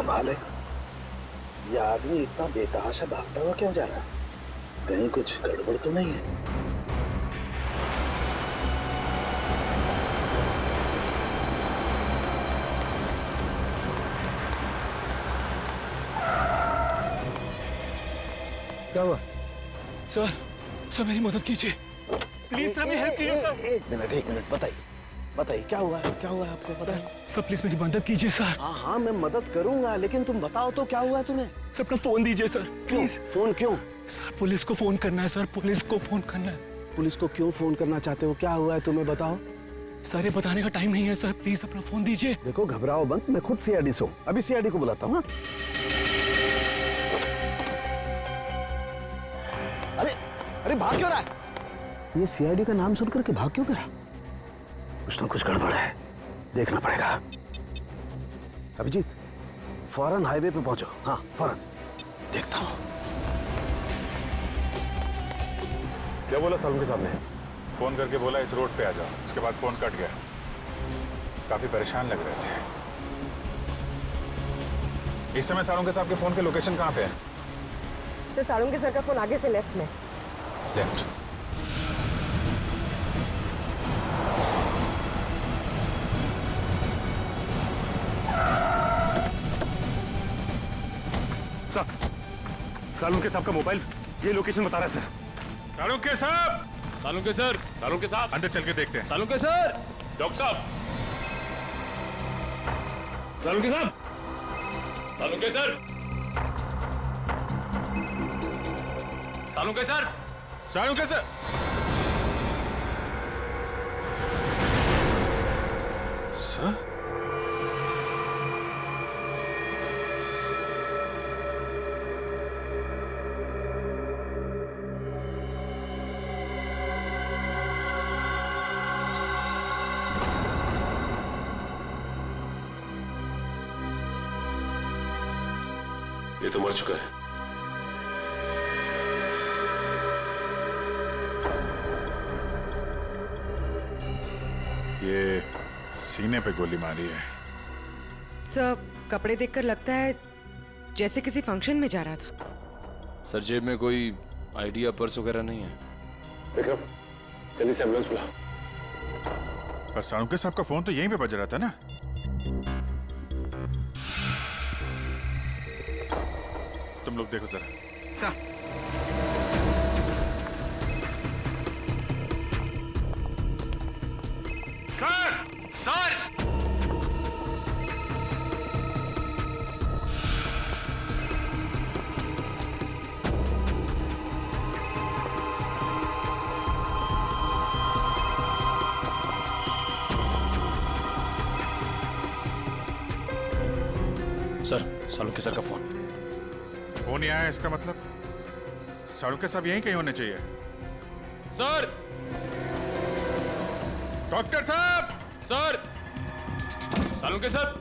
कमाल है, ये आदमी इतना बेतहाशा भागता हुआ क्यों जा रहा है? कहीं कुछ गड़बड़ तो नहीं है? क्या हुआ? सर मेरी मदद कीजिए प्लीज सर, मेरी हेल्प कीजिए सर। एक मिनट बताइए क्या हुआ है आपको? बताइए सर प्लीज मेरी मदद कीजिए सर। हाँ मैं मदद करूंगा, लेकिन तुम बताओ तो क्या हुआ है तुम्हें? सर अपना फोन दीजिए सर प्लीज। फोन क्यों? सर पुलिस को फोन करना है सर, पुलिस को फोन करना है। पुलिस को क्यों फोन करना चाहते हो? क्या हुआ है तुम्हें बताओ। सर ये बताने का टाइम नहीं है सर, प्लीज अपना फोन दीजिए। देखो घबराओ मत, मैं खुद सीआईडी से हूँ, अभी सीआईडी को बुलाता हूँ। अरे भाग क्यों रहा है? ये सीआईडी का नाम सुनकर के भाग क्यों रहा? कुछ ना कुछ गड़बड़ है, देखना पड़ेगा। अभिजीत फौरन हाईवे पे पहुंचो। हाँ फौरन, देखता हूँ। क्या बोला सालुंके के सामने? फोन करके बोला इस रोड पे आ जाओ, उसके बाद फोन कट गया। काफी परेशान लग रहे थे। इस समय सालुंके साहब के फोन के लोकेशन कहाँ पे है? सर सालुंके सर का फोन आगे से लेफ्ट में। लेफ्ट। सर सालुंके साहब का मोबाइल ये लोकेशन बता रहा है सर। सालुंके साहब! सालुंके सर, सालुंके साहब, अंदर चल के देखते हैं। सालुंके सर, डॉक्टर साहब, सालुंके साहब, Salunke sir, Salunke sir, Salunke sir! Sir? ये तो मर चुका है। ये सीने पे गोली मारी है। सर कपड़े देखकर लगता है जैसे किसी फंक्शन में जा रहा था। सर जेब में कोई आईडी या पर्स वगैरह नहीं है। विक्रम जल्दी से एम्बुलेंस बुला। पर सालुंके साहब का फोन तो यहीं पे बज रहा था ना? तुम लोग देखो जरा। Sir sir! Sir sir Salunke sir का फोन। फोन ही आया, इसका मतलब सालुंके साहब यहीं कहीं होने चाहिए। सर! डॉक्टर साहब! सर! सालुंके सर!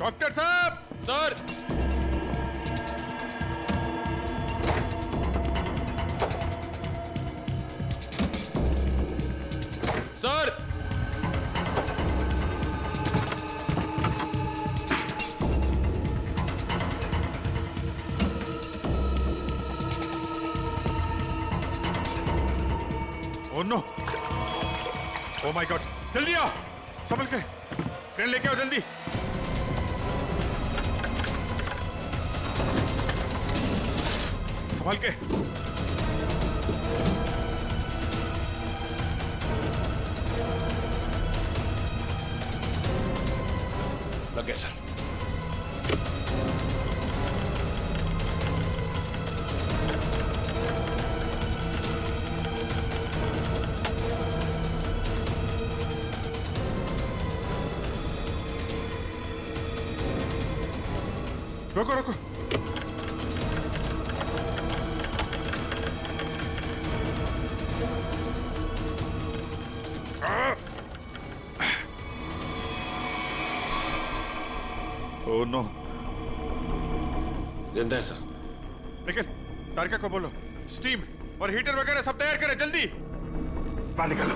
डॉक्टर साहब! Sir! Sir! Oh no! Oh my god! जल्दी आओ, संभल के, ट्रेन लेके आओ जल्दी। संभल के। लग गया सर। रोको रोको। Oh no! जिंदा है सर। निखिल, तारिका को बोलो स्टीम और हीटर वगैरह सब तैयार करें जल्दी। बाहर निकलो।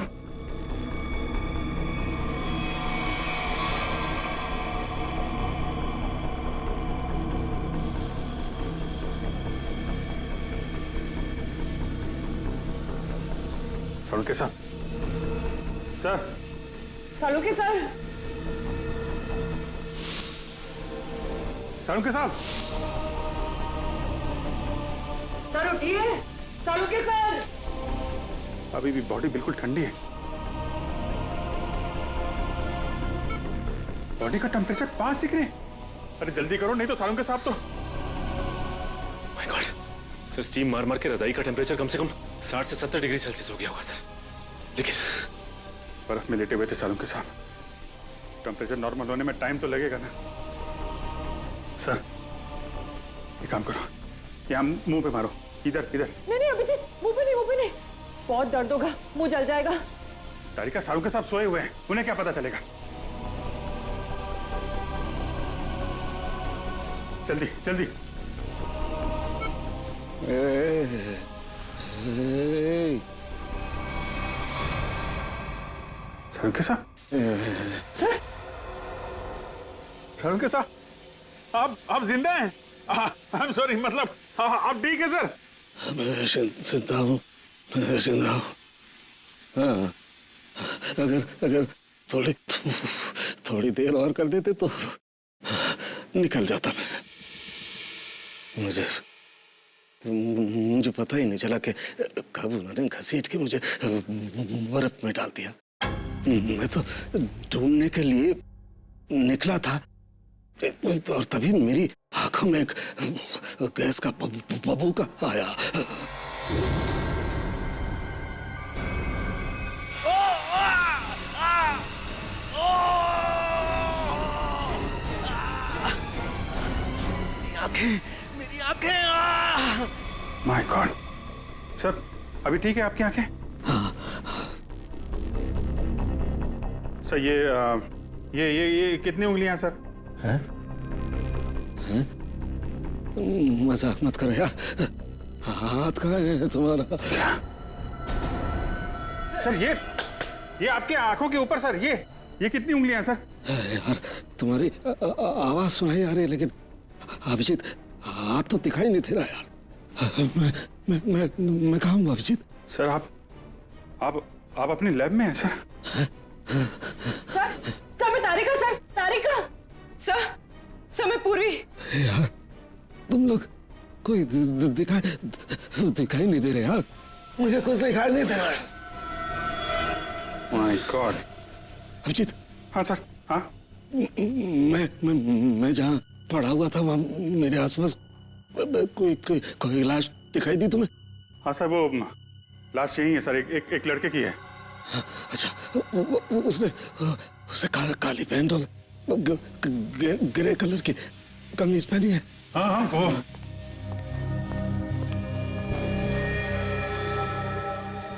सालुंके साहब, सर। सालुंके सर, सालुंके साहब, सर उठिए। सालुंके सर, अभी भी बॉडी बिल्कुल ठंडी है। बॉडी का टेम्परेचर 5 डिग्री। अरे जल्दी करो, नहीं तो सालुंके साहब तो। माय गॉड सर, स्टीम मार मार के रजाई का टेम्परेचर कम से कम 60 से 70 डिग्री सेल्सियस हो गया होगा सर। लेकिन बर्फ में लेटे हुए थे सालुंके साहब। टेम्परेचर नॉर्मल होने में टाइम तो लगेगा ना। सर एक काम करो, यहाँ मुंह पे मारो, इधर इधर। नहीं अभिजीत, मुंह पे नहीं, बहुत दर्द होगा, मुंह जल जाएगा। तारिका, सालुंके साहब सोए हुए हैं, उन्हें क्या पता चलेगा। जल्दी जल्दी। सालुंके साहब, सालुंके साहब, आप जिंदा हैं? आई एम सॉरी, मतलब आप ठीक है सर? मैं जिंदा हूँ, मैं जिंदा हूँ। हाँ, अगर थोड़ी देर और कर देते तो निकल जाता मैं। मुझे पता ही नहीं चला कि कब उन्होंने घसीट के मुझे बर्फ में डाल दिया। मैं तो ढूंढने के लिए निकला था और तभी मेरी आंखों में एक गैस का बबूका आया। मेरी आंखें माय गॉड। सर अभी ठीक है आपकी आंखें? सर ये कितनी उंगलियां सर? हैं? मजाक मत करो यार। हाथ कहाँ है तुम्हारा? सर ये आपके आंखों के ऊपर सर, ये कितनी उंगलियां हैं सर? यार तुम्हारी आवाज सुनाई आ रही है, लेकिन अभिजीत हाथ तो दिखाई नहीं दे रहा यार। मैं कहाँ हूँ अभिजीत? सर आप अपनी लैब में हैं सर? सर मैं तारिका, सर मैं पूरी। यार तुम लोग कोई दिखाई नहीं दे रहे यार, मुझे कुछ दिखाई नहीं दे रहा है। My God. अभिजीत। हाँ सर, हाँ। मैं जहाँ पड़ा हुआ था वहाँ मेरे आसपास कोई लाश दिखाई दी तुम्हें? हाँ सर, वो लाश यही है सर, एक लड़के की है। अच्छा, उसने काली पैंट और ग्रे कलर की कमीज पहनी है। हाँ वो।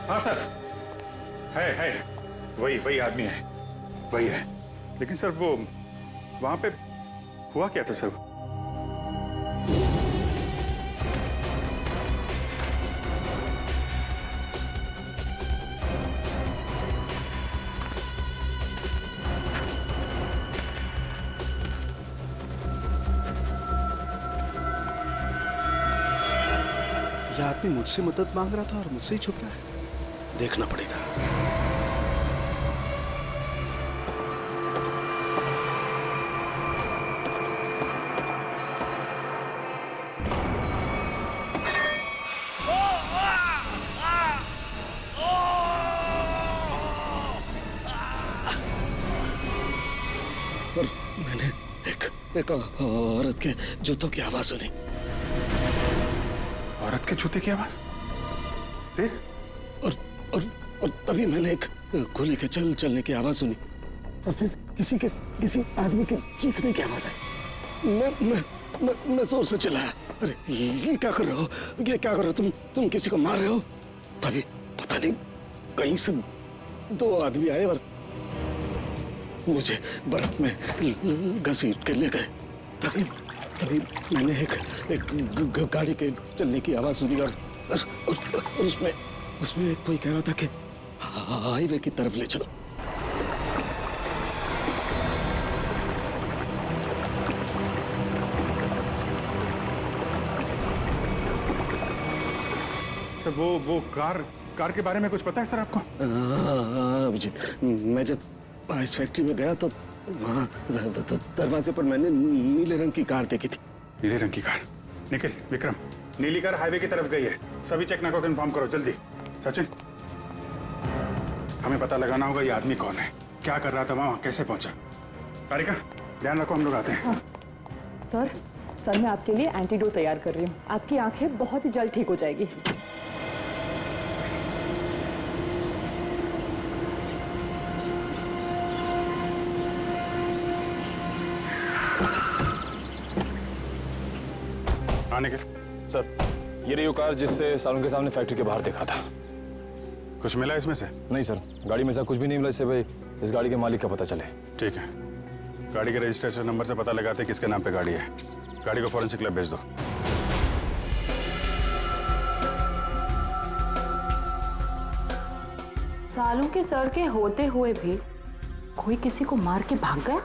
हाँ सर, है वही आदमी है, वही है। लेकिन सर वो वहां पे हुआ क्या था सर? यह आदमी मुझसे मदद मांग रहा था और मुझसे ही छुप रहा है। देखना पड़ेगा। और मैंने एक औरत के जूतों की आवाज सुनी। औरत के जूते की आवाज? फिर? और तभी मैंने एक गोली के चलने की आवाज सुनी और फिर किसी आदमी के चीखने की आवाज आई। मैं जोर से चिल्लाया, अरे ये क्या कर रहे हो? ये क्या कर रहे हो तुम किसी को मार रहे हो? तभी पता नहीं कहीं से दो आदमी आए और मुझे बर्फ में घसीट के ले गए। तभी मैंने एक गाड़ी के चलने की आवाज सुनी और उसमें कोई कह रहा था कि हाईवे की तरफ ले चलो। सर वो कार कार के बारे में कुछ पता है सर आपको? अभिजीत, मैं जब इस फैक्ट्री में गया तो वहाँ दरवाजे पर मैंने नीले रंग की कार देखी थी। नीले रंग की कार? निखिल, विक्रम, नीली कार हाईवे की तरफ गई है। सभी चेकना को इन्फॉर्म करो जल्दी। सचिन, हमें पता लगाना होगा ये आदमी कौन है, क्या कर रहा था वहाँ, कैसे पहुंचा। कारिका, ध्यान रखो, हम लोग आते हैं। सर मैं आपके लिए एंटीडोट तैयार कर रही हूँ। आपकी आंखें बहुत ही जल्द ठीक हो जाएगी। आने के सर, ये रही वो कार जिससे सालों के सामने फैक्ट्री के बाहर देखा था। कुछ मिला इसमें से? नहीं सर, गाड़ी में से कुछ भी नहीं मिला, इससे भाई इस गाड़ी के मालिक का पता चले। ठीक है, गाड़ी के रजिस्ट्रेशन नंबर से पता लगाते किसके नाम पे गाड़ी है। गाड़ी को फॉरेंसिक लैब भेज दो। सालों के सर के होते हुए भी कोई किसी को मार के भाग गया।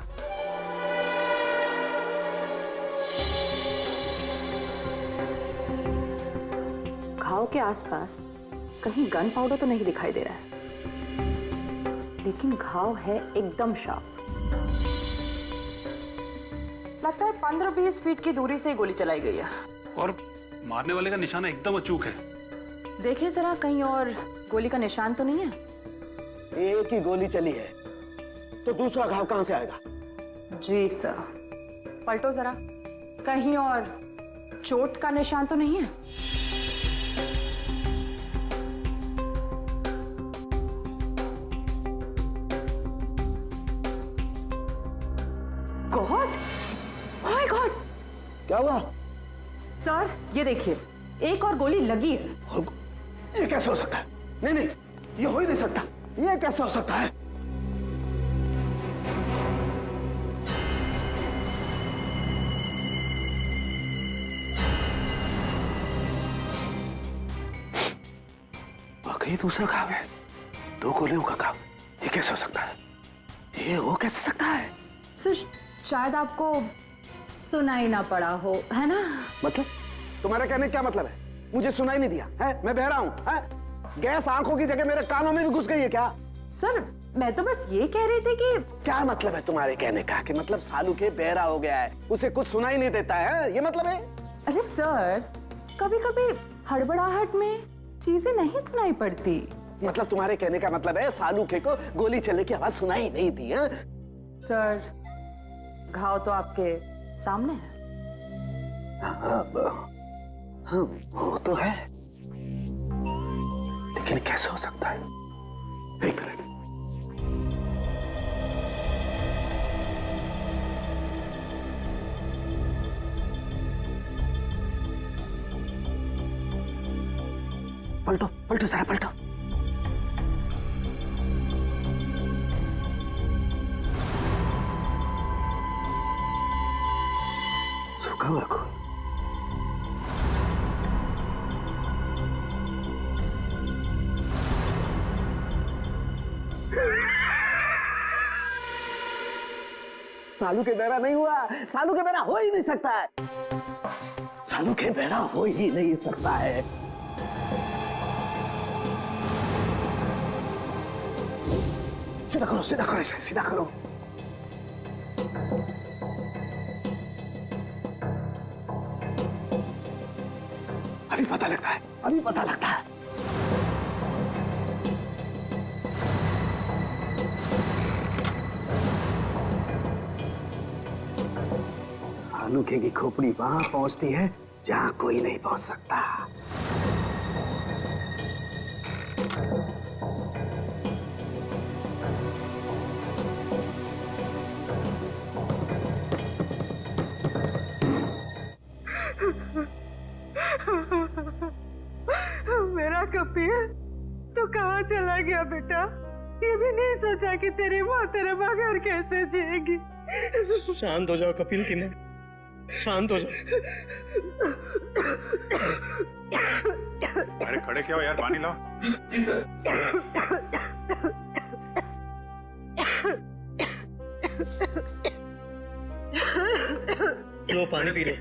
घाव के आसपास कहीं गन पाउडर तो नहीं दिखाई दे रहा है, लेकिन घाव है एकदम शार्प। लगता है 15-20 फीट की दूरी से गोली चलाई गई है। और मारने वाले का निशाना एकदम अचूक है। देखिए जरा, कहीं और गोली का निशान तो नहीं है? एक ही गोली चली है तो दूसरा घाव कहां से आएगा? जी सर। पलटो जरा, कहीं और चोट का निशान तो नहीं है? गॉड, माय गॉड, क्या हुआ? सर ये देखिए, एक और गोली लगी है। ये कैसे हो सकता है? नहीं नहीं, ये हो ही नहीं सकता। ये कैसे हो सकता है? वाकई दूसरा घाव है, 2 गोलियों का घाव। ये कैसे हो सकता है? ये हो कैसे सकता है? सर शायद आपको सुनाई ना पड़ा हो, है ना? मतलब तुम्हारा कहने का क्या मतलब है? मुझे सुनाई नहीं दिया है? मैं बहरा हूं है? गैस आंखों की जगह मेरे कानों में भी घुस गई है क्या? सर मैं तो बस ये कह रही थी कि क्या मतलब है तुम्हारे कहने का? कि मतलब सालू के बहरा हो गया है, उसे कुछ सुनाई नहीं देता है, ये मतलब है? अरे सर, कभी कभी हड़बड़ाहट में चीजें नहीं सुनाई पड़ती। मतलब तुम्हारे कहने का मतलब है सालूखे को गोली चलने की आवाज सुनाई नहीं दी है? सर घाव तो आपके सामने है। हाँ, वो तो है, लेकिन कैसे हो सकता है? एक मिनट। पलटो पलटो जरा पलटो। सूखा हुआ खून। सालू के बहरा नहीं हुआ। सालू के बहरा हो ही नहीं सकता है। सालू के बहरा हो ही नहीं सकता है। सीधा करो इसे, सीधा करो। अभी पता लगता है, अभी पता लगता है। सालूखे की खोपड़ी वहां पहुंचती है जहां कोई नहीं पहुंच सकता। मेरा कपिल, तू कहाँ चला गया बेटा? ये भी नहीं सोचा कि तेरी माँ तेरे बगैर कैसे जिएगी। शांत हो जाओ कपिल की माँ, शांत हो जाओ। अरे खड़े क्या हो यार, पानी लाओ। जी सर। लो पानी पी लो।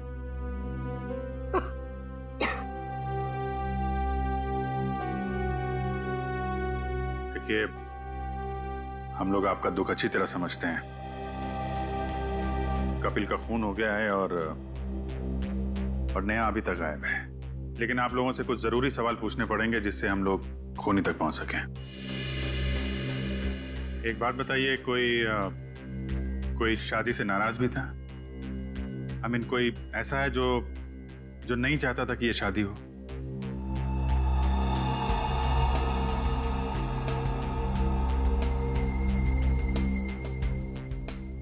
देखिए, हम लोग आपका दुख अच्छी तरह समझते हैं। कपिल का खून हो गया है और नेहा अभी तक गायब है, लेकिन आप लोगों से कुछ जरूरी सवाल पूछने पड़ेंगे जिससे हम लोग खूनी तक पहुंच सकें। एक बात बताइए, कोई शादी से नाराज भी था? आई मीन, कोई ऐसा है जो नहीं चाहता था कि ये शादी हो?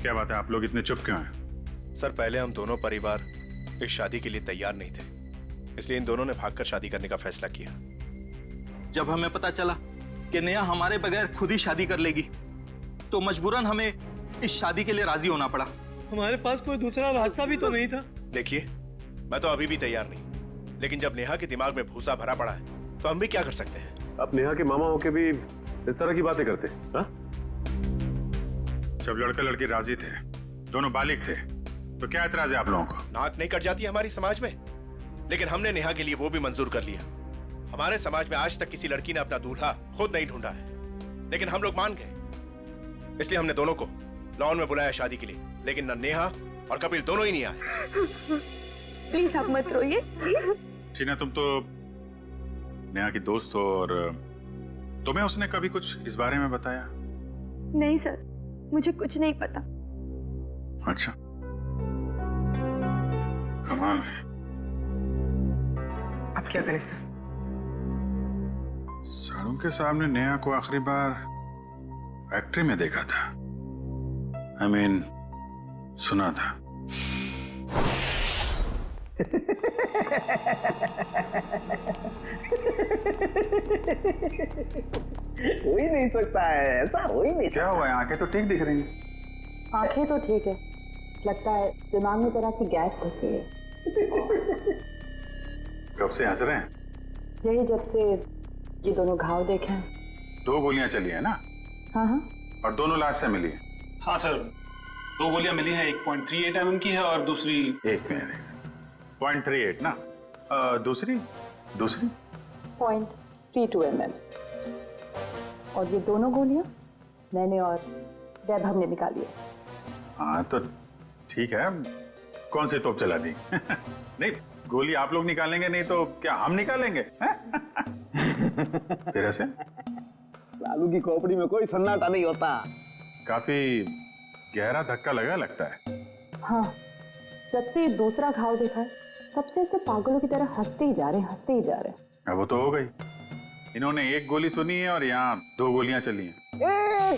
क्या बात है, आप लोग इतने चुप क्यों हैं? सर, पहले हम दोनों परिवार इस शादी के लिए तैयार नहीं थे, इसलिए इन दोनों ने भागकर शादी करने का फैसला किया। जब हमें पता चला कि नेहा हमारे बगैर खुद ही शादी कर लेगी, तो मजबूरन हमें इस शादी के लिए राजी होना पड़ा। हमारे पास कोई दूसरा रास्ता भी तो नहीं था। देखिए, मैं तो अभी भी तैयार नहीं, लेकिन जब नेहा के दिमाग में भूसा भरा पड़ा है तो हम भी क्या कर सकते हैं? आप नेहा के मामा होके भी इस तरह की बातें करते हैं? हाँ? जब लड़का लड़की राजी थे, दोनों बालिग थे, तो क्या एतराज है आप लोगों को? नाक नहीं कट जाती हमारी समाज में, लेकिन हमने नेहा के लिए वो भी मंजूर कर लिया। हमारे समाज में आज तक किसी लड़की ने अपना दूल्हा खुद नहीं ढूंढा है, लेकिन हम लोग मान गए, इसलिए हमने दोनों को लॉन में बुलाया शादी के लिए, लेकिन न नेहा और कपिल दोनों ही नहीं आए। प्लीज आप मत रोइए, प्लीज। टीना, तुम तो नेहा की दोस्त हो, और तुम्हें उसने कभी कुछ इस बारे में बताया? नहीं सर, मुझे कुछ नहीं पता। अच्छा, कमाल है। अब क्या करें सर? साड़ू के सामने नेहा को आखिरी बार फैक्ट्री में देखा था। आई मीन, सुना था। हो ही नहीं सकता है, ऐसा हो ही नहीं। क्या हुआ है? आंखें तो ठीक दिख रही हैं। आंखें तो ठीक है, लगता है दिमाग में तरह की गैस घुस गई है। कब से हंस रहे हैं? यही जब से ये दोनों घाव देखे हैं। 2 गोलियां चली है ना? हाँ हाँ। और दोनों लाश से मिली है? हाँ सर, 2 गोलियां मिली हैं, 1.38 mm की है और दूसरी 0.38 ना? दूसरी 0.32 mm। और ये दोनों गोलियां मैंने और वैभव ने निकाली है। हाँ तो ठीक है, कौन सी तोप चला दी? नहीं, गोली आप लोग निकालेंगे नहीं तो क्या हम निकालेंगे? फिर ऐसे लालू की खोपड़ी में कोई सन्नाटा नहीं होता। काफी गहरा धक्का लगा लगता है। हाँ, जब से ये दूसरा घाव देखा है तब से ऐसे पागलों की तरह हंसते ही जा रहे हैं, हंसते ही जा रहे हैं। अब वो तो हो गई, इन्होंने 1 गोली सुनी है और यहाँ 2 गोलियां चली हैं।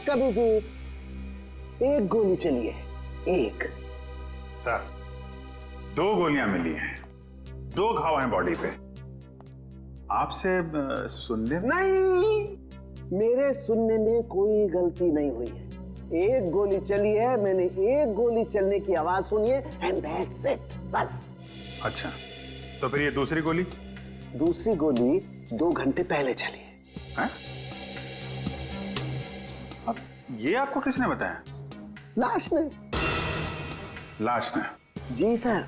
कभी जी 1 गोली चली है, 1। सर, 2 गोलियां मिली हैं, 2 घाव हैं बॉडी पे। आपसे सुनने नहीं, मेरे सुनने में कोई गलती नहीं हुई है। 1 गोली चली है, मैंने 1 गोली चलने की आवाज सुनी है, एंड दैट्स इट, बस। अच्छा, तो फिर ये दूसरी गोली? दूसरी गोली 2 घंटे पहले चली है। अब ये आपको किसने बताया? लाश ने। लाश ने? जी सर,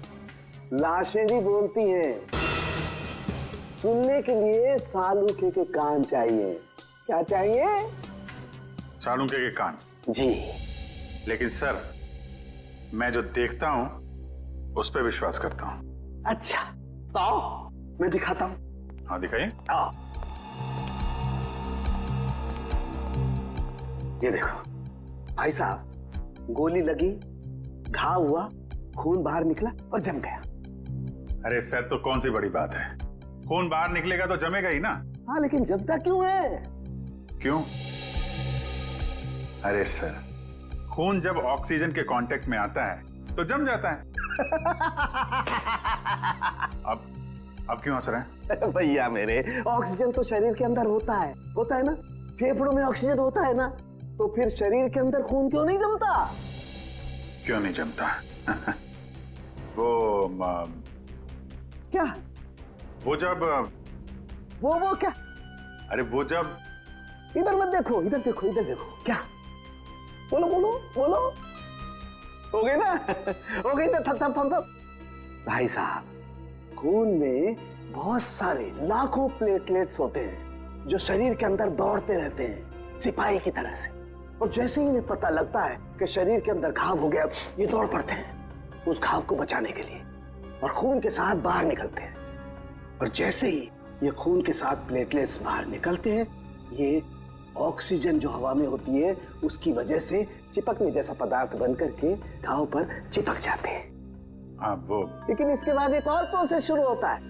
लाशें भी बोलती हैं। सुनने के लिए सालूके के कान चाहिए। क्या चाहिए? सालूके के कान? जी। लेकिन सर, मैं जो देखता हूं उस पर विश्वास करता हूं। अच्छा, तो आओ मैं दिखाता हूं। हाँ, दिखाइए। आओ, ये देखो भाई साहब, गोली लगी, घाव हुआ, खून बाहर निकला और जम गया। अरे सर, तो कौन सी बड़ी बात है? खून बाहर निकलेगा तो जमेगा ही ना। हाँ, लेकिन जमता क्यों है? क्यों? अरे सर, खून जब ऑक्सीजन के कांटेक्ट में आता है तो जम जाता है। अब क्यों हंस रहे हैं? भैया मेरे, ऑक्सीजन तो शरीर के अंदर होता है ना? फेफड़ों में ऑक्सीजन होता है ना, तो फिर शरीर के अंदर खून क्यों नहीं जमता? क्यों नहीं जमता? वो क्या? वो जब वो क्या? अरे वो जब, इधर मत देखो, इधर देखो, इधर देखो। क्या? बोलो बोलो बोलो। हो गई ना? हो गई ना? थप। भाई साहब, खून में बहुत सारे लाखों प्लेटलेट्स होते हैं जो शरीर के अंदर दौड़ते रहते हैं, सिपाही की तरह से। और जैसे ही इन्हें पता लगता है कि शरीर के अंदर घाव हो गया, ये दौड़ पड़ते हैं उस घाव को बचाने के लिए और खून के साथ बाहर निकलते हैं। और जैसे ही ये खून के साथ प्लेटलेट्स बाहर निकलते हैं, ये ऑक्सीजन जो हवा में होती है उसकी वजह से चिपकने जैसा पदार्थ बन करके घाव पर चिपक जाते हैं। हाँ वो, लेकिन इसके बाद एक और प्रोसेस शुरू होता है,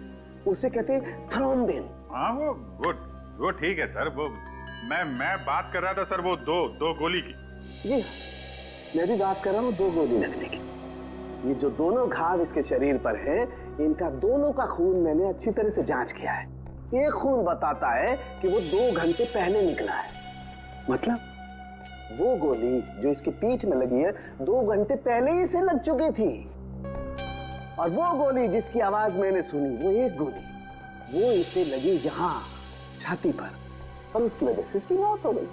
उसे कहते हैं थ्रोम्बिन। हाँ वो ठीक है सर। वो मैं बात कर रहा था सर वो दो गोली की। जी मैं भी बात कर रहा हूँ 2 गोली लगने की। ये जो दोनों घाव इसके शरीर पर हैं, इनका दोनों का खून मैंने अच्छी तरह से जांच किया है। एक खून बताता है कि वो 2 घंटे पहले निकला है, मतलब वो गोली जो इसकी पीठ में लगी है 2 घंटे पहले ही इसे लग चुकी थी। और वो गोली जिसकी आवाज मैंने सुनी, वो एक गोली वो इसे लगी यहाँ छाती पर, और उसकी वजह से इसकी मौत हो गई।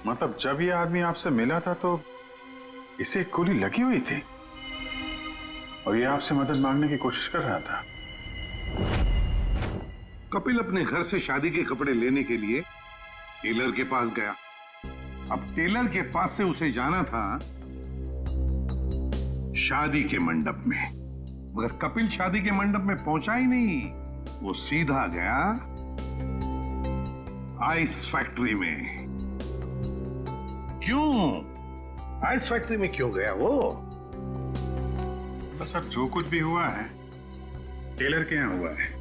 मतलब जब ये आदमी आपसे मिला था तो इसे एक गोली लगी हुई थी और ये आपसे मदद मांगने की कोशिश कर रहा था। कपिल अपने घर से शादी के कपड़े लेने के लिए टेलर के पास गया। अब टेलर के पास से उसे जाना था शादी के मंडप में, मगर कपिल शादी के मंडप में पहुंचा ही नहीं। वो सीधा गया आइस फैक्ट्री में। क्यों आइस फैक्ट्री में क्यों गया वो? तो सर जो कुछ भी हुआ है टेलर के यहाँ हुआ है,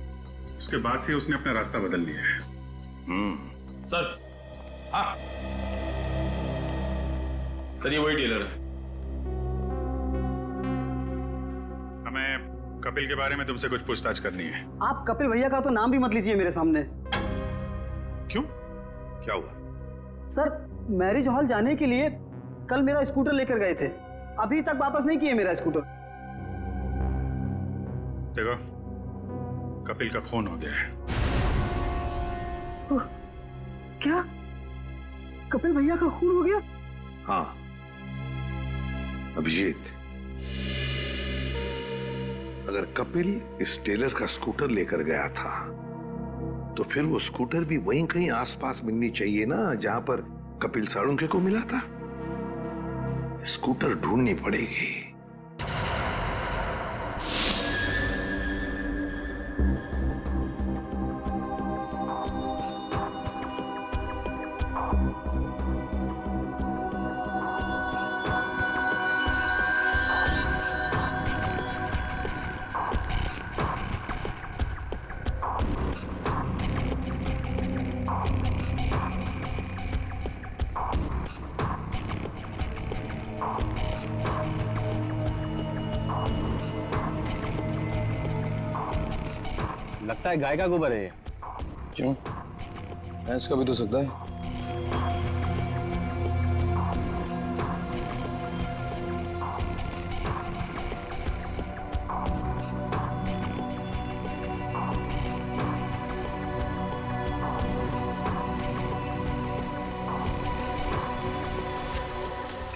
उसके बाद से उसने अपना रास्ता बदल लिया है। सर। हाँ सर ये वही टेलर है। हमें कपिल के बारे में तुमसे कुछ पूछताछ करनी है। आप कपिल भैया का तो नाम भी मत लीजिए मेरे सामने। क्यों, क्या हुआ? सर मैरिज हॉल जाने के लिए कल मेरा स्कूटर लेकर गए थे, अभी तक वापस नहीं किए मेरा स्कूटर। देखो कपिल का खून हो गया है। क्या कपिल भैया का खून हो गया? हाँ अभिजीत, अगर कपिल इस टेलर का स्कूटर लेकर गया था तो फिर वो स्कूटर भी वहीं कहीं आसपास मिलनी चाहिए ना जहां पर कपिल साळुंखे को मिला था। स्कूटर ढूंढनी पड़ेगी। लगता है गाय का गोबर है ये। क्यों, भैंस का भी तो सकता है।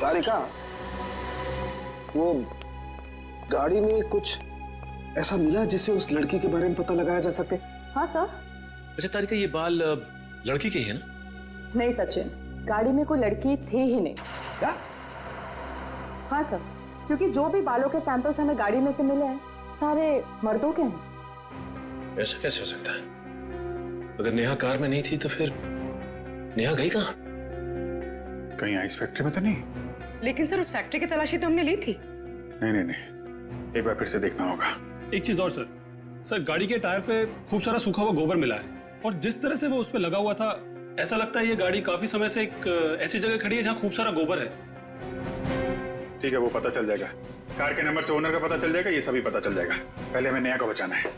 तारिका, वो गाड़ी में कुछ ऐसा मिला जिससे उस लड़की के बारे में पता लगाया जा सके? हाँ सर। अच्छा तारिका, ये बाल लड़की के ही है ना? नहीं सचिन, गाड़ी में कोई लड़की थी ही नहीं। क्या? हाँ सर, क्योंकि जो भी बालों के सैंपल्स हमें गाड़ी में से मिले हैं सारे मर्दों के हैं। ऐसा कैसे हो सकता है? अगर नेहा कार में नहीं थी तो फिर नेहा गई कहाँ? कहीं आइस फैक्ट्री में तो नहीं? लेकिन सर उस फैक्ट्री की तलाशी तो हमने ली थी। नहीं, एक बार फिर से देखना होगा। एक चीज और सर गाड़ी के टायर पे खूब सारा सूखा हुआ गोबर मिला है, और जिस तरह से वो उस पे लगा हुआ था ऐसा लगता है ये गाड़ी काफी समय से एक ऐसी जगह खड़ी है जहाँ खूब सारा गोबर है। ठीक है, वो पता चल जाएगा। कार के नंबर से ओनर का पता चल जाएगा, ये सभी पता चल जाएगा। पहले हमें नेहा को बचाना है।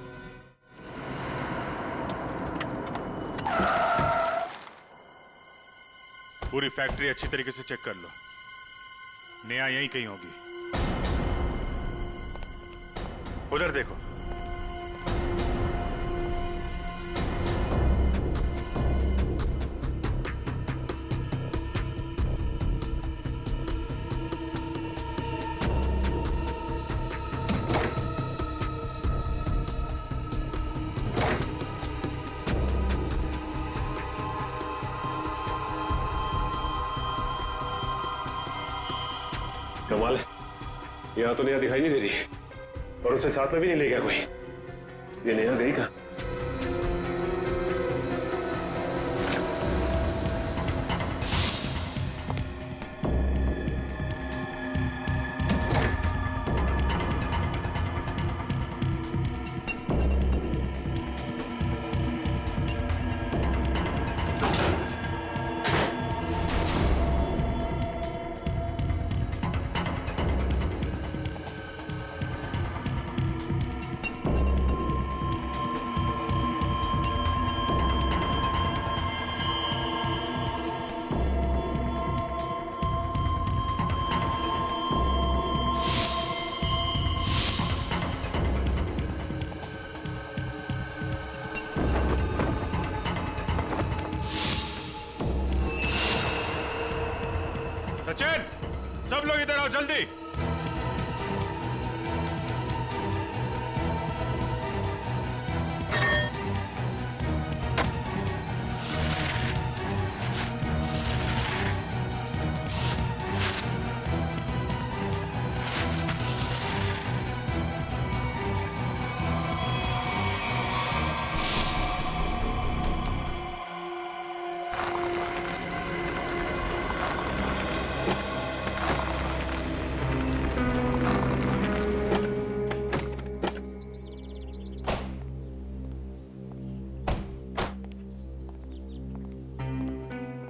पूरी फैक्ट्री अच्छी तरीके से चेक कर लो, नेहा यहीं कहीं होगी। उधर देखो। कमाल है, यहाँ तो नेहा दिखाई नहीं दे रही और उसे साथ में भी नहीं ले गया कोई। ये नेहा गई कहाँ? सचिन, सब लोग इधर आओ जल्दी।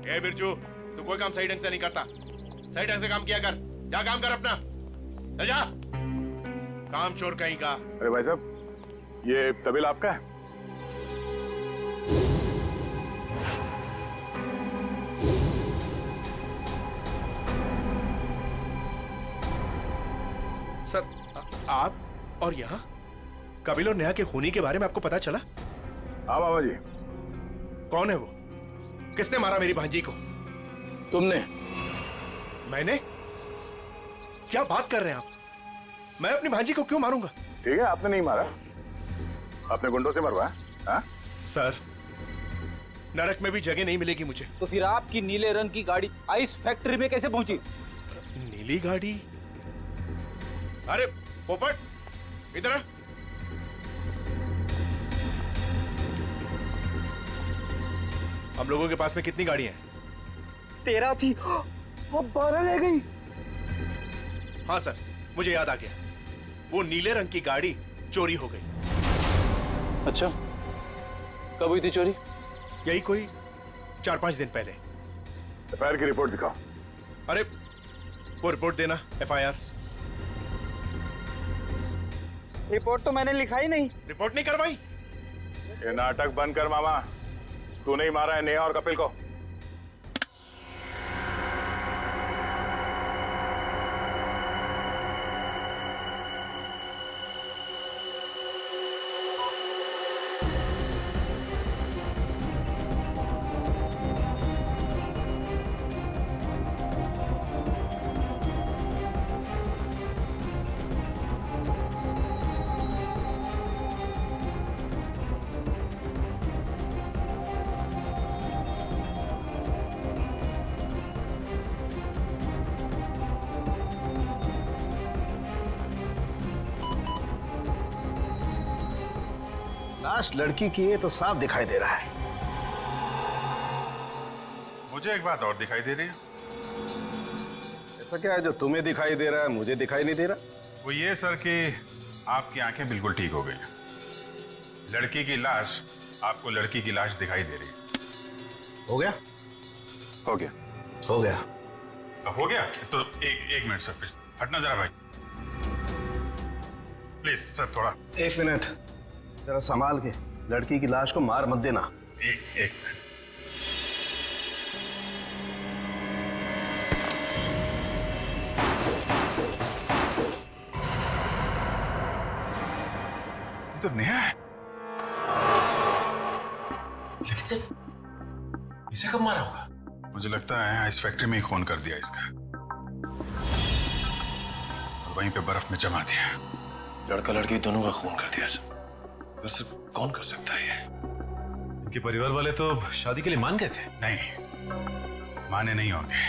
ए बिरजू, तू कोई काम सही ढंग से नहीं करता। सही ढंग से काम किया कर। जा काम कर अपना, चल जा। काम चोर कहीं का। अरे भाई साहब, ये तबेला आपका है? सर, आप और यहाँ कपिल और नेहा के खूनी के बारे में आपको पता चला? हाँ बाबा जी। कौन है वो? किसने मारा मेरी भांजी को? तुमने। मैंने? क्या बात कर रहे हैं आप? मैं अपनी भांजी को क्यों मारूंगा? ठीक है, आपने नहीं मारा, आपने गुंडों से मरवाया। हाँ? सर, नरक में भी जगह नहीं मिलेगी मुझे। तो फिर आपकी नीले रंग की गाड़ी आइस फैक्ट्री में कैसे पहुंची? नीली गाड़ी? अरे पोपट, इधर आ। हम लोगों के पास में कितनी गाड़ियां हैं? 13 थी, अब 12 ले गई। हाँ सर, मुझे याद आ गया। वो नीले रंग की गाड़ी चोरी हो गई। अच्छा, कब हुई थी चोरी? यही कोई 4-5 दिन पहले। एफआईआर की रिपोर्ट दिखाओ। अरे वो रिपोर्ट देना, एफआईआर। रिपोर्ट तो मैंने लिखा ही नहीं। रिपोर्ट नहीं करवाई? ये नाटक बंद कर मामा। तू नहीं मारा है नेहा और कपिल को। लाश लड़की की है तो साफ दिखाई दे रहा है। मुझे एक बात और दिखाई दे रही है। ऐसा क्या है जो तुम्हें दिखाई दे रहा है मुझे दिखाई नहीं दे रहा? वो ये सर कि आपकी आंखें बिल्कुल ठीक हो गई। लड़की की लाश आपको लड़की की लाश दिखाई दे रही है। हो गया? हो गया। हो गया। हो गया तो एक मिनट सर, हटना जरा भाई, प्लीज सर, थोड़ा 1 मिनट जरा संभाल के। लड़की की लाश को मार मत देना। एक मिनट। ये तो नेहा है। लेकिन सर, इसे कब मारा होगा? मुझे लगता है इस फैक्ट्री में ही खून कर दिया इसका, और वहीं पे बर्फ में जमा दिया। लड़का लड़की दोनों का खून कर दिया सर। वैसे कौन कर सकता है ये? इनके परिवार वाले तो शादी के लिए मान गए थे। नहीं, माने नहीं होंगे,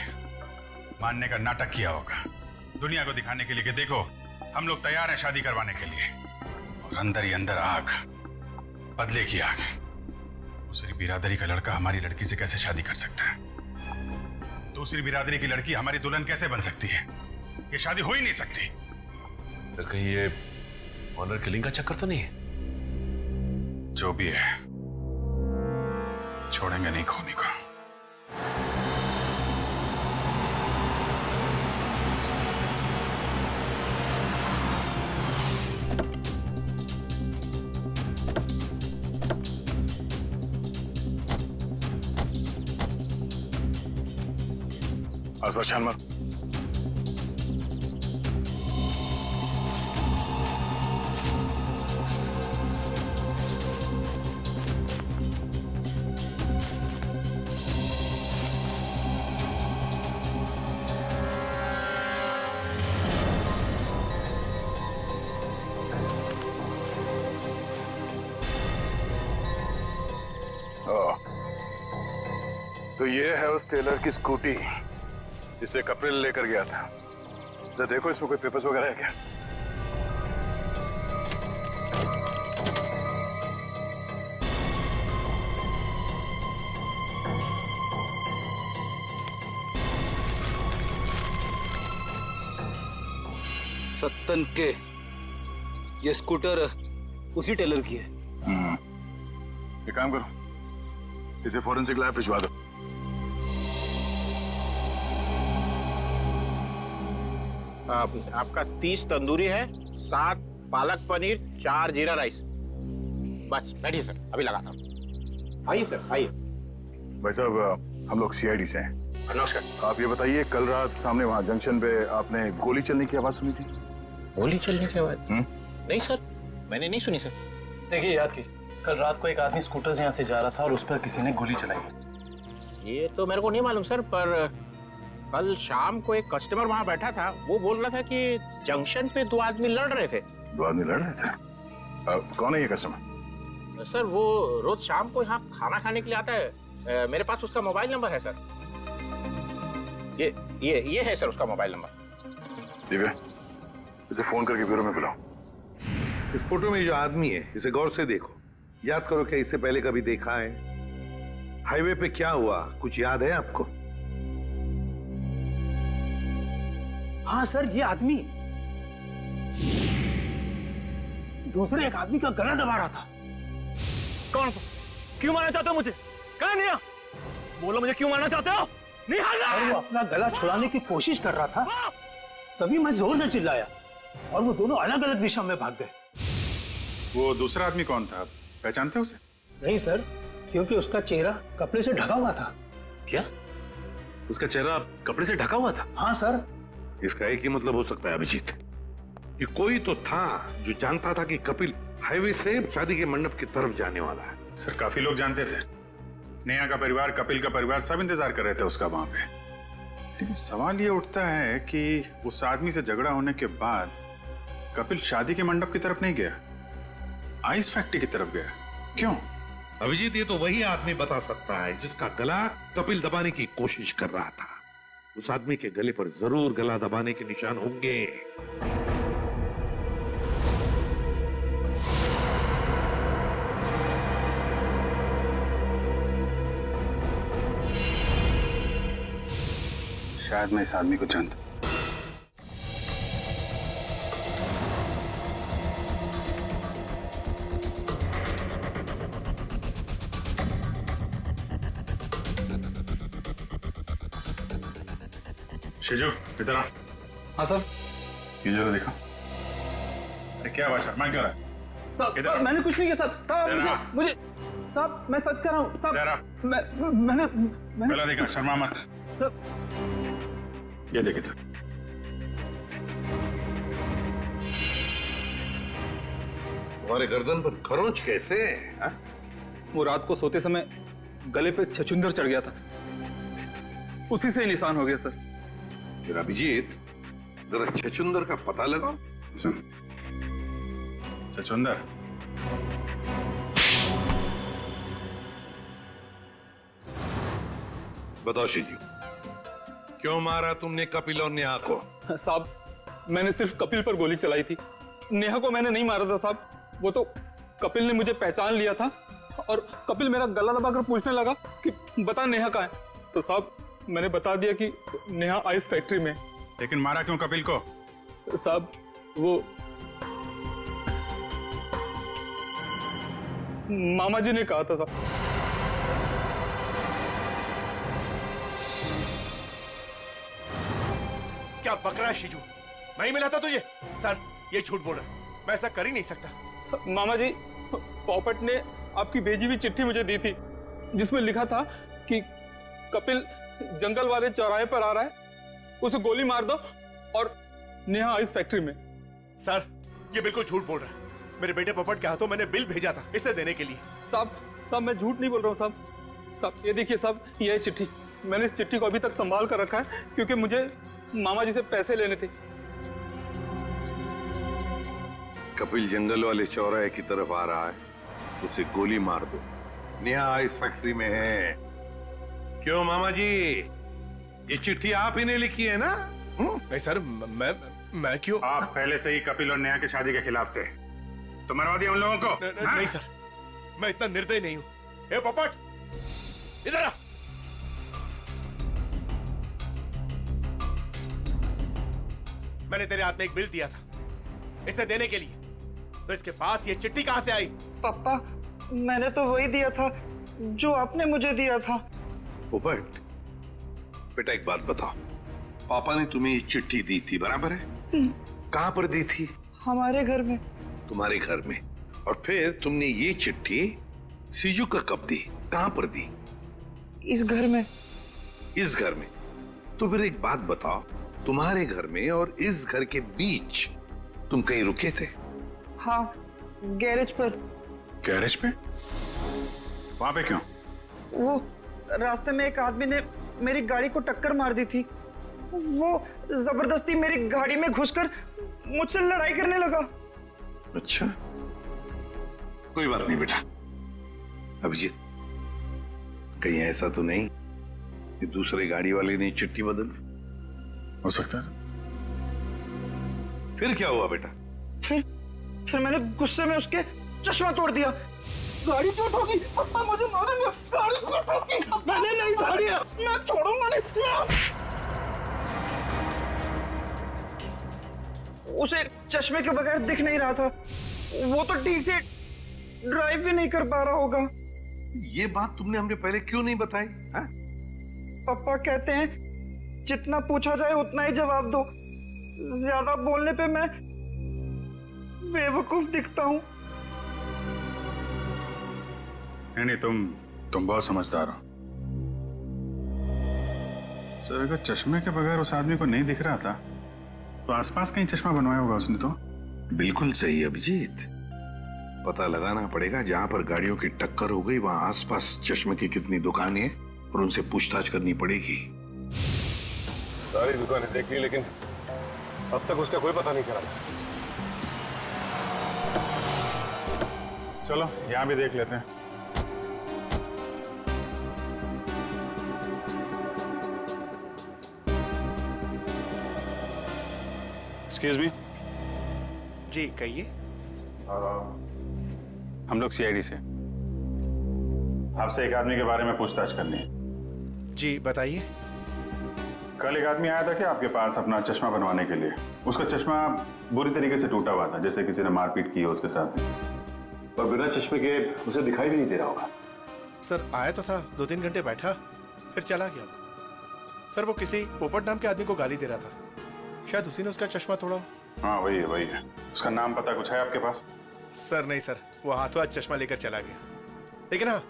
मानने का नाटक किया होगा। दुनिया को दिखाने के लिए कि देखो हम लोग तैयार हैं शादी करवाने के लिए। और अंदर ही अंदर आग, बदले की आग। दूसरी बिरादरी का लड़का हमारी लड़की से कैसे शादी कर सकता है? दूसरी बिरादरी की लड़की हमारी दुल्हन कैसे बन सकती है? ये शादी हो ही नहीं सकती। सर कहीं ये ऑनर किलिंग का चक्कर तो नहीं है? जो भी है, छोड़ेंगे नहीं खोनी को। आसपास छान मार। तो ये है उस टेलर की स्कूटी जिसे कपिल लेकर गया था। तो देखो इसमें कोई पेपर्स वगैरह है क्या? सत्तन के ये स्कूटर उसी टेलर की है। एक काम करो, इसे फॉरेंसिक लैब भिजवा दो। आपका 30 तंदूरी है, 7 पालक पनीर, 4 जीरा राइस। बस बैठिए सर, अभी लगाता हूँ। आइए सर, आइए। भाई साहब हम लोग सीआईडी से हैं। नमस्कार। आप ये बताइए, कल रात सामने वहाँ जंक्शन पे आपने गोली चलने की आवाज सुनी थी? गोली चलने की आवाज? नहीं सर, मैंने नहीं सुनी सर। देखिए याद कीजिए, कल रात को एक आदमी स्कूटर से यहाँ से जा रहा था और उस पर किसी ने गोली चलाई। ये तो मेरे को नहीं मालूम सर, पर कल शाम को एक कस्टमर वहाँ बैठा था, वो बोल रहा था कि जंक्शन पे 2 आदमी लड़ रहे थे। 2 आदमी लड़ रहे थे? कौन है ये कस्टमर? सर वो रोज शाम को यहाँ खाना खाने के लिए आता है। मेरे पास उसका मोबाइल नंबर है सर। ये है सर उसका मोबाइल नंबर। दिव्या, इसे फोन करके ब्यूरो में बुलाओ। इस फोटो में जो आदमी है इसे गौर से देखो, याद करो क्या इसे पहले कभी देखा है? हाईवे पे क्या हुआ कुछ याद है आपको? हाँ सर, ये आदमी दूसरे एक आदमी का गला दबा रहा था। कौन? क्यों मारना चाहते हो मुझे? कहाँ निया? बोलो मुझे क्यों मारना चाहते हो? और वो अपना गला छुड़ाने की कोशिश कर रहा था, तभी मैं जोर से चिल्लाया और वो दोनों अलग अलग दिशा में भाग गए। वो दूसरा आदमी कौन था, पहचानते हो उसे? नहीं सर, क्योंकि उसका चेहरा कपड़े से ढका हुआ था। क्या? उसका चेहरा कपड़े से ढका हुआ था? हाँ सर। इसका एक ही मतलब हो सकता है अभिजीत, कि कोई तो था जो जानता था कि कपिल हाईवे से शादी के मंडप की तरफ जाने वाला है। सर काफी लोग जानते थे, नेहा का परिवार, कपिल का परिवार, सब इंतजार कर रहे थे उसका वहां पे। लेकिन सवाल ये उठता है कि उस आदमी से झगड़ा होने के बाद कपिल शादी के मंडप की तरफ नहीं गया, आइस फैक्ट्री की तरफ गया। क्यों? अभिजीत ये तो वही आदमी बता सकता है जिसका गला कपिल दबाने की कोशिश कर रहा था। उस आदमी के गले पर जरूर गला दबाने के निशान होंगे। शायद मैं इस आदमी को जानता। शिजू इधर आ। हाँ सर। ये जरा देखो। अरे क्या बात शर्मा क्यों रहा है? साहब मैंने कुछ नहीं किया साहब, मुझे साहब मैं सच कर रहा हूँ साहब। मैंने पहला देखा, शर्मा मत। ये देखिए सर, तुम्हारे गर्दन पर खरोंच कैसे है? वो रात को सोते समय गले पे छछुंदर चढ़ गया था, उसी से निशान हो गया सर। फिर अभिजीत जरा छछुंदर का पता लगाओ। छछुंदर? बताओ शिजू, क्यों मारा तुमने कपिल और नेहा को? साहब मैंने सिर्फ कपिल पर गोली चलाई थी, नेहा को मैंने नहीं मारा था साहब। वो तो कपिल ने मुझे पहचान लिया था और कपिल मेरा गला दबाकर पूछने लगा कि बता नेहा कहाँ है। तो साहब मैंने बता दिया कि नेहा आइस फैक्ट्री में। लेकिन मारा क्यों कपिल को? साहब वो मामा जी ने कहा था साहब। क्या बक रहा है शिजू? मैं ही मिला था तुझे? सर ये झूठ बोल रहा है, मैं ऐसा कर ही नहीं सकता। मामा जी, पोपट ने आपकी भेजी हुई चिट्ठी मुझे दी थी जिसमें लिखा था कि कपिल जंगल वाले चौराहे पर आ रहा है, उसे गोली मार दो और नेहा आइस फैक्ट्री में। सर ये बिल्कुल झूठ बोल रहा है। मेरे बेटे पोपट के हाथों मैंने बिल भेजा था इसे देने के लिए। साहब मैं झूठ नहीं बोल रहा हूँ साहब। ये देखिए साहब, ये चिट्ठी, मैंने इस चिट्ठी को अभी तक संभाल कर रखा है क्योंकि मुझे मामा जी से पैसे लेने थे। कपिल जंगल वाले चौराहे की तरफ आ रहा है, उसे गोली मार दो। नेहा आइस फैक्ट्री में है। क्यों मामा जी, ये चिट्ठी आप ही ने लिखी है ना? नहीं सर, मैं क्यों? आप पहले से ही कपिल और नेहा की शादी के खिलाफ थे, तो मरवा दिया उन लोगों को। नहीं सर, मैं इतना निर्दयी नहीं हूं। ए पोपट इधर आ। मैंने तेरे हाथ में एक बिल दिया था इसे देने के लिए, तो इसके पास ये चिट्ठी कहां से आई? पापा मैंने तो वही दिया था जो आपने मुझे दिया था। पोपट बेटा एक बात बताओ, पापा ने तुम्हें ये चिट्ठी दी थी बराबर है? कहां पर दी थी? हमारे घर में। तुम्हारे घर में? और फिर तुमने ये चिट्ठी सीजू का कब दी? कहां पर दी? इस घर में। इस घर में? तो फिर एक बात बताओ, तुम्हारे घर में और इस घर के बीच तुम कहीं रुके थे? हाँ, गैरेज पर। गैरेज पे? वहां पे क्यों? वो रास्ते में एक आदमी ने मेरी गाड़ी को टक्कर मार दी थी। वो जबरदस्ती मेरी गाड़ी में घुसकर मुझसे लड़ाई करने लगा। अच्छा, कोई बात नहीं बेटा। अभिजीत, कहीं ऐसा तो नहीं कि दूसरे गाड़ी वाले ने चिट्ठी बदली? हो सकता है। फिर क्या हुआ बेटा? फिर मैंने गुस्से में उसके चश्मा तोड़ दिया। गाड़ी क्यों ठोकी? पापा मुझे मारेंगे। गाड़ी क्यों ठोकी? मैंने नहीं ठोकी, मैं छोड़ूंगा नहीं। उसे चश्मे के बगैर दिख नहीं रहा था, वो तो ठीक से ड्राइव भी नहीं कर पा रहा होगा। ये बात तुमने हमें पहले क्यों नहीं बताई? हाँ? पापा कहते हैं जितना पूछा जाए उतना ही जवाब दो, ज्यादा बोलने पे मैं बेवकूफ दिखता हूँ। नहीं, तुम बहुत समझदार हो सर। अगर चश्मे के बगैर उस आदमी को नहीं दिख रहा था तो आसपास कहीं चश्मा बनवाया होगा उसने। तो बिल्कुल सही अभिजीत, पता लगाना पड़ेगा जहां पर गाड़ियों की टक्कर हो गई वहां आसपास चश्मे की कितनी दुकानें हैं और उनसे पूछताछ करनी पड़ेगी। सारी दुकानें देख ली लेकिन अब तक उसका कोई पता नहीं चला। चलो यहां भी देख लेते हैं। Excuse me. जी कहिए। हम लोग सीआईडी से, आपसे एक आदमी के बारे में पूछताछ करनी है। जी बताइए। कल एक आदमी आया था क्या आपके पास अपना चश्मा बनवाने के लिए? उसका चश्मा बुरी तरीके से टूटा हुआ था, जैसे किसी ने मारपीट की हो उसके साथ, और बिना चश्मे के उसे दिखाई भी नहीं दे रहा होगा। सर आया तो था, 2-3 घंटे बैठा फिर चला गया। सर वो किसी पोपट नाम के आदमी को गाली दे रहा था, शायद उसी ने उसका चश्मा तोड़ा। हाँ वही है। उसका नाम पता कुछ है आपके पास? सर नहीं सर, वो हाथों हाथ चश्मा लेकर चला गया। लेकिन हाँ,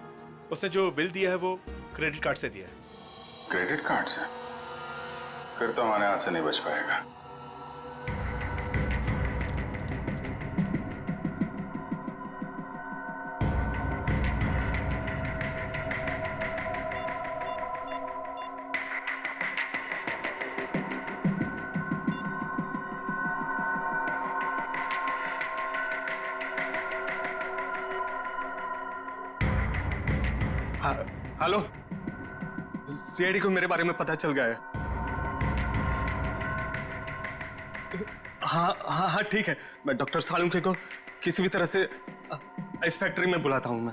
उसने जो बिल दिया है वो क्रेडिट कार्ड से दिया है। क्रेडिट कार्ड से? फिर तो हमारे हाथ से नहीं बच पाएगा। हेलो, सीआईडी को मेरे बारे में पता चल गया है। हाँ हाँ हाँ ठीक है, मैं डॉक्टर सालुंके को किसी भी तरह से इस फैक्ट्री में बुलाता हूँ मैं।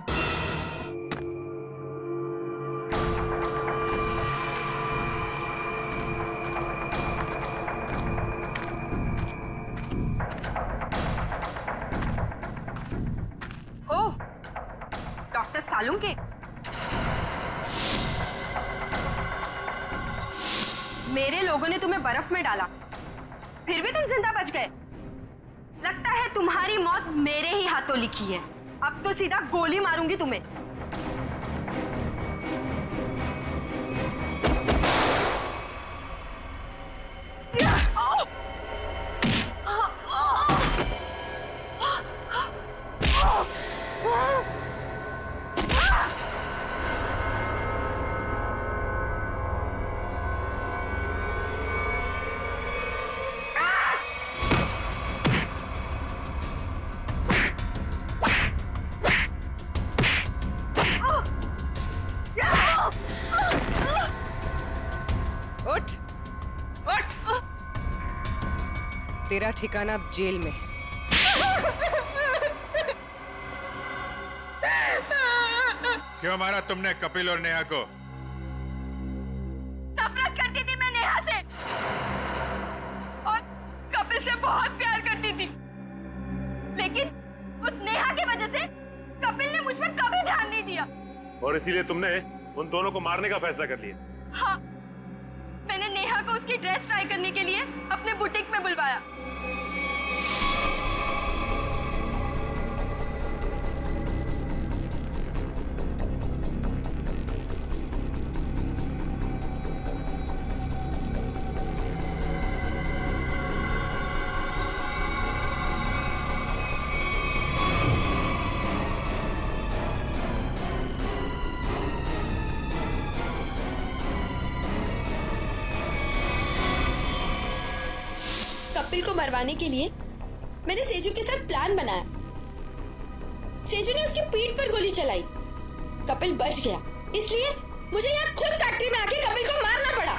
ओह, डॉक्टर सालुंके। मेरे लोगों ने तुम्हें बर्फ में डाला, फिर भी तुम जिंदा बच गए। लगता है तुम्हारी मौत मेरे ही हाथों लिखी है। अब तो सीधा गोली मारूंगी तुम्हें। उठ, उठ। तेरा ठिकाना अब जेल में है। क्यों मारा तुमने कपिल और नेहा को? नफरत करती थी मैं नेहा से और कपिल से बहुत प्यार करती थी, लेकिन उस नेहा की वजह से कपिल ने मुझ पर कभी ध्यान नहीं दिया। और इसीलिए तुमने उन दोनों को मारने का फैसला कर लिया। हाँ, मैंने नेहा को उसकी ड्रेस ट्राई करने के लिए अपने बुटीक में बुलवाया। कपिल को मरवाने के लिए मैंने सेजू के साथ प्लान बनाया। सेजू ने उसकी पीठ पर गोली चलाई, कपिल बच गया, इसलिए मुझे यहाँ खुद फैक्ट्री में आके कपिल को मारना पड़ा।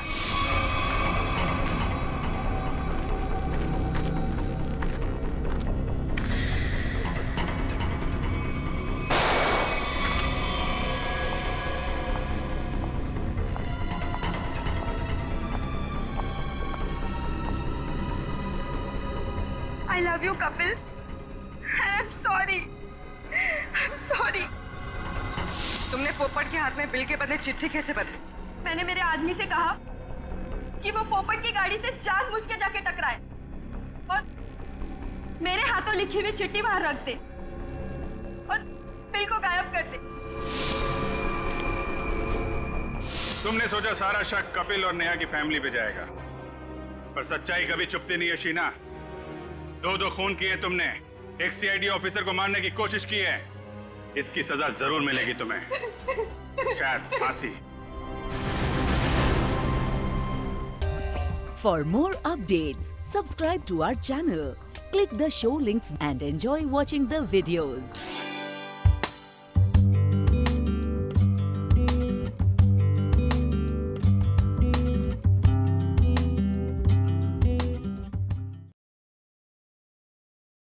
I love you, Kapil. I'm sorry. I'm sorry. तुमने पोपट के हाथ में बिल के बदले चिट्ठी कैसे बदली? मैंने मेरे आदमी से कहा कि वो पोपट की गाड़ी से जानबूझ के जाके टकराए और मेरे हाथों लिखी हुई चिट्ठी बाहर रख दे और बिल को गायब कर दे। तुमने सोचा सारा शक कपिल और नेहा की फैमिली पे जाएगा, पर सच्चाई कभी चुपती नहीं है शीना। दो खून किए तुमने, एक सीआईडी ऑफिसर को मारने की कोशिश की है। इसकी सजा जरूर मिलेगी तुम्हें, शायद फांसी। For more updates, subscribe to our channel, click the show links and enjoy watching the videos.